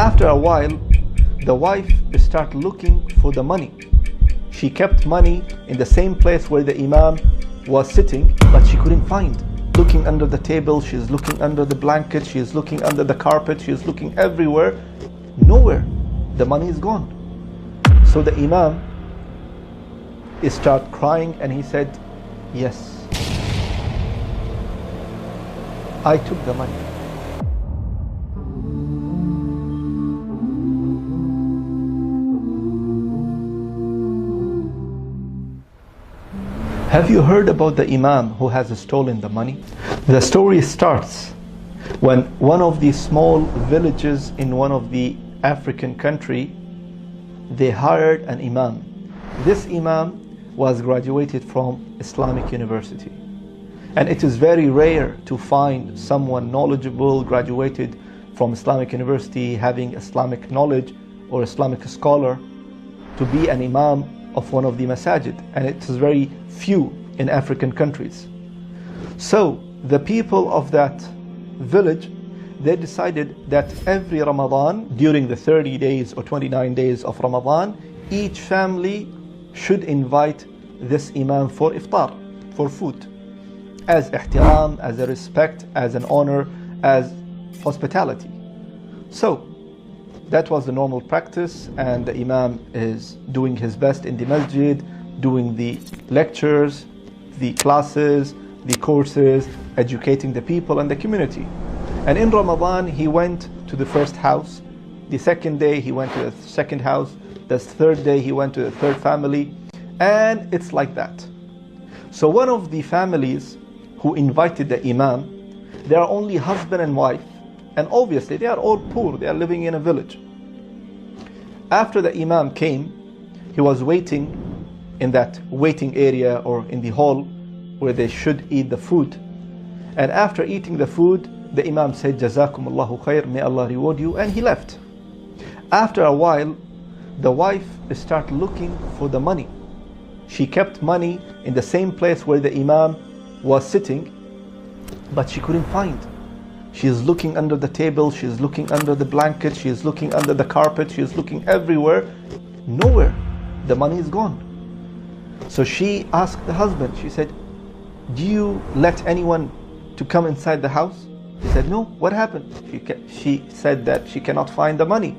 After a while, the wife started looking for the money. She kept money in the same place where the Imam was sitting, but she couldn't find. Looking under the table, she's looking under the blanket, she's looking under the carpet, she's looking everywhere. Nowhere. The money is gone. So the Imam started crying and he said, yes, I took the money. Have you heard about the Imam who has stolen the money? The story starts when one of the small villages in one of the African country, they hired an Imam. This Imam was graduated from Islamic University. And it is very rare to find someone knowledgeable, graduated from Islamic University, having Islamic knowledge or Islamic scholar, to be an Imam of one of the masajid, and it is very few in African countries. So the people of that village, they decided that every Ramadan, during the 30 days or 29 days of Ramadan, each family should invite this Imam for iftar, for food, as ihtiram, as a respect, as an honor, as hospitality. So that was the normal practice, and the Imam is doing his best in the masjid, doing the lectures, the classes, the courses, educating the people and the community. And in Ramadan, he went to the first house. The second day, he went to the second house. The third day, he went to the third family. And it's like that. So one of the families who invited the Imam, they are only husband and wife. And obviously, they are all poor. They are living in a village. After the Imam came, he was waiting in that waiting area or in the hall where they should eat the food. And after eating the food, the Imam said, Jazakum Allahu khair, may Allah reward you, and he left. After a while, the wife started looking for the money. She kept money in the same place where the Imam was sitting, but she couldn't find. She is looking under the table, she is looking under the blanket, she is looking under the carpet, she is looking everywhere. Nowhere. The money is gone. So she asked the husband, she said, do you let anyone to come inside the house? He said, no. What happened? She said that she cannot find the money.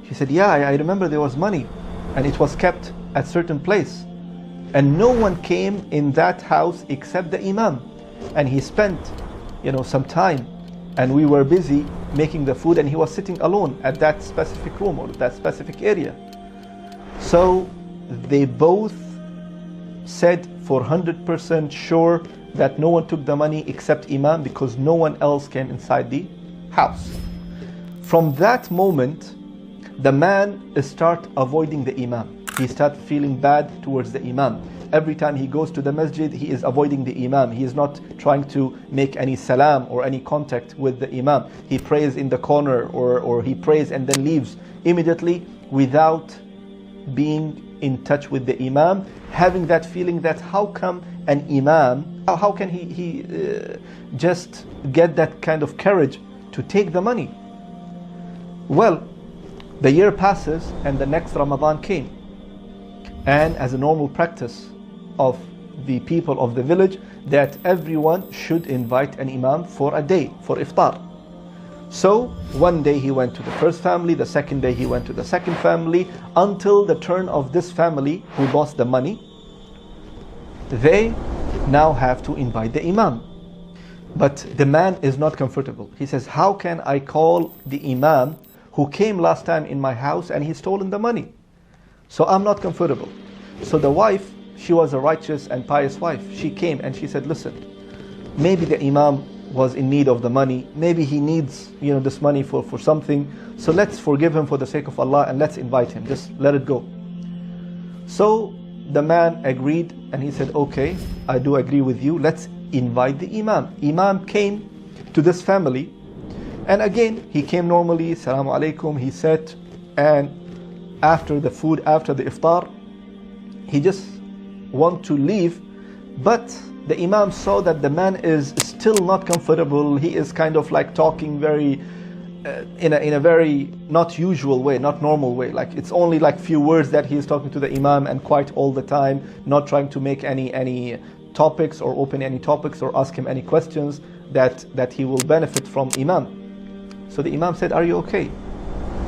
She said, yeah, I remember there was money and it was kept at certain place. And no one came in that house except the Imam. And he spent, some time, and we were busy making the food, and he was sitting alone at that specific room or that specific area. So they both said for 100% sure that no one took the money except Imam, because no one else came inside the house. From that moment, the man started avoiding the Imam. He started feeling bad towards the Imam. Every time he goes to the masjid, he is avoiding the Imam. He is not trying to make any salam or any contact with the Imam. He prays in the corner, or he prays and then leaves immediately without being in touch with the Imam, having that feeling that how come an Imam, how can he just get that kind of courage to take the money? Well, the year passes and the next Ramadan came. And as a normal practice of the people of the village, that everyone should invite an Imam for a day, for iftar. So one day he went to the first family, the second day he went to the second family, until the turn of this family who lost the money. They now have to invite the Imam. But the man is not comfortable. He says, how can I call the Imam who came last time in my house and he's stolen the money? So I'm not comfortable. So the wife, she was a righteous and pious wife. She came and she said, listen, maybe the Imam was in need of the money. Maybe he needs, this money for something. So let's forgive him for the sake of Allah and let's invite him. Just let it go. So the man agreed and he said, okay, I do agree with you. Let's invite the Imam. Imam came to this family, and again, he came normally, Assalamu alaikum, he sat, and after the food, after the iftar, he just want to leave, but the Imam saw that the man is still not comfortable. He is kind of like talking very in a very not usual way, not normal way. Like it's only like few words that he is talking to the Imam, and quite all the time, not trying to make any topics or open any topics or ask him any questions that he will benefit from Imam. So the Imam said, "Are you okay?"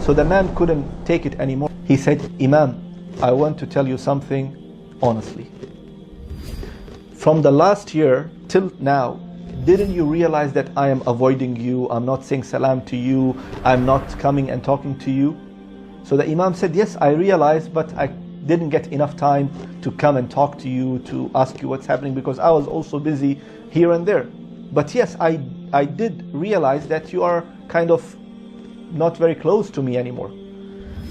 So the man couldn't take it anymore. He said, "Imam, I want to tell you something honestly. From the last year till now, didn't you realize that I am avoiding you? I'm not saying salam to you. I'm not coming and talking to you." So the Imam said, "Yes, I realized, but I didn't get enough time to come and talk to you, to ask you what's happening, because I was also busy here and there. But yes, I did realize that you are kind of not very close to me anymore."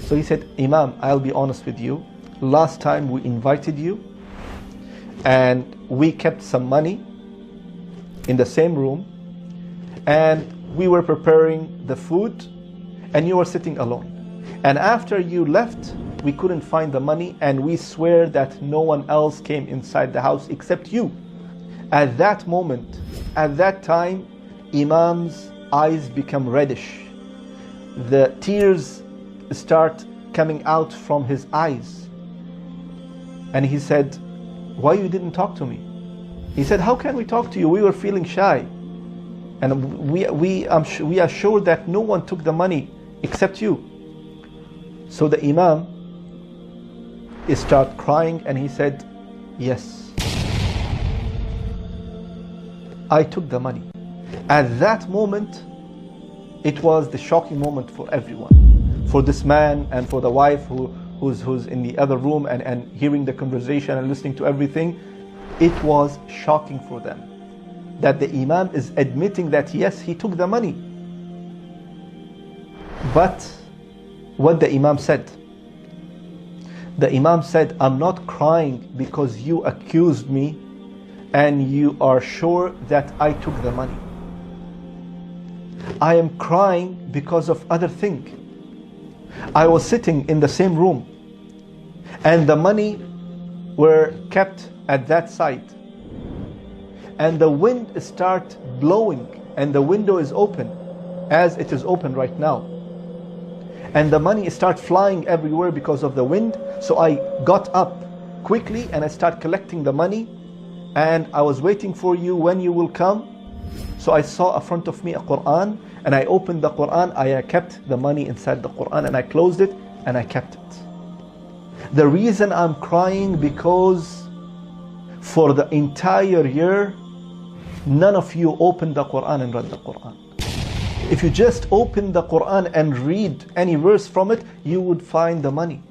So he said, "Imam, I'll be honest with you. Last time we invited you and we kept some money in the same room, and we were preparing the food, and you were sitting alone. And after you left, we couldn't find the money, and we swear that no one else came inside the house except you." At that moment, at that time, Imam's eyes become reddish. The tears start coming out from his eyes. And he said, "Why you didn't talk to me?" He said, "How can we talk to you? We were feeling shy. And we are sure that no one took the money except you." So the Imam started crying, and he said, "Yes, I took the money." At that moment, it was the shocking moment for everyone. For this man and for the wife who's in the other room and hearing the conversation and listening to everything. It was shocking for them that the Imam is admitting that yes, he took the money. But what the Imam said? The Imam said, "I'm not crying because you accused me and you are sure that I took the money. I am crying because of other thing. I was sitting in the same room and the money were kept at that side, and the wind start blowing, and the window is open as it is open right now, and the money start flying everywhere because of the wind. So I got up quickly and I start collecting the money, and I was waiting for you when you will come. So I saw in front of me a Quran, and I opened the Quran. I kept the money inside the Quran, and I closed it and I kept it. The reason I'm crying because for the entire year, none of you opened the Quran and read the Quran. If you just open the Quran and read any verse from it, you would find the money.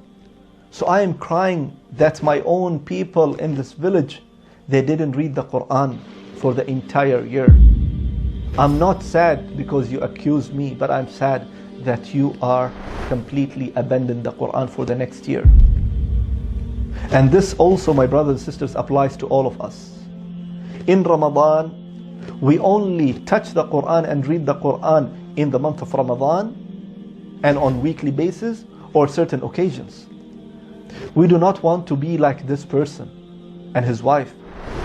So I am crying that my own people in this village, they didn't read the Quran for the entire year. I'm not sad because you accuse me, but I'm sad that you are completely abandoned the Quran for the next year." And this also, my brothers and sisters, applies to all of us. In Ramadan, we only touch the Quran and read the Quran in the month of Ramadan and on weekly basis or certain occasions. We do not want to be like this person and his wife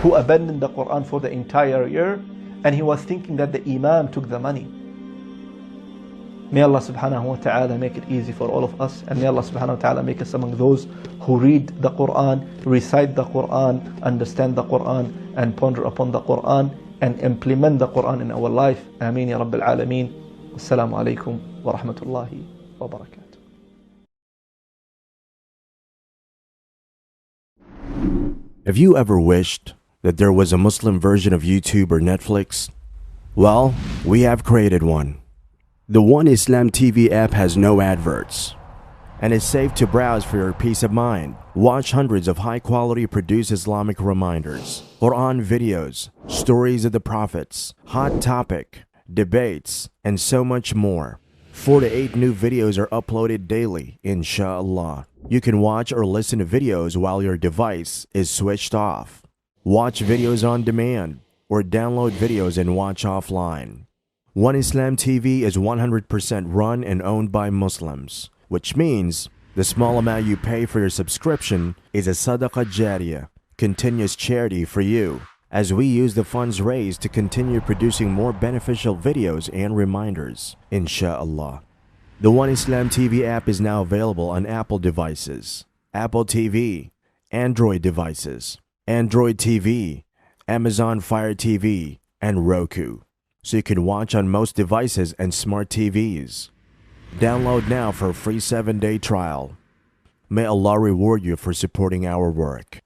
who abandoned the Quran for the entire year, and he was thinking that the Imam took the money. May Allah subhanahu wa ta'ala make it easy for all of us, and may Allah subhanahu wa ta'ala make us among those who read the Quran, recite the Quran, understand the Quran, and ponder upon the Quran, and implement the Quran in our life. Ameen ya Rabbil Alameen. Assalamu alaikum wa rahmatullahi wa barakatuh. Have you ever wished that there was a Muslim version of YouTube or Netflix? Well, we have created one. The One Islam TV app has no adverts and is safe to browse for your peace of mind. Watch hundreds of high-quality produced Islamic reminders, Quran videos, stories of the prophets, hot topic, debates, and so much more. 4 to 8 new videos are uploaded daily, inshallah. You can watch or listen to videos while your device is switched off. Watch videos on demand or download videos and watch offline. One Islam TV is 100% run and owned by Muslims, which means the small amount you pay for your subscription is a sadaqah jariyah, continuous charity for you. as we use the funds raised to continue producing more beneficial videos and reminders, inshallah. The One Islam TV app is now available on Apple devices, Apple TV, Android devices, Android TV, Amazon Fire TV, and Roku, so you can watch on most devices and smart TVs. Download now for a free 7-day trial. May Allah reward you for supporting our work.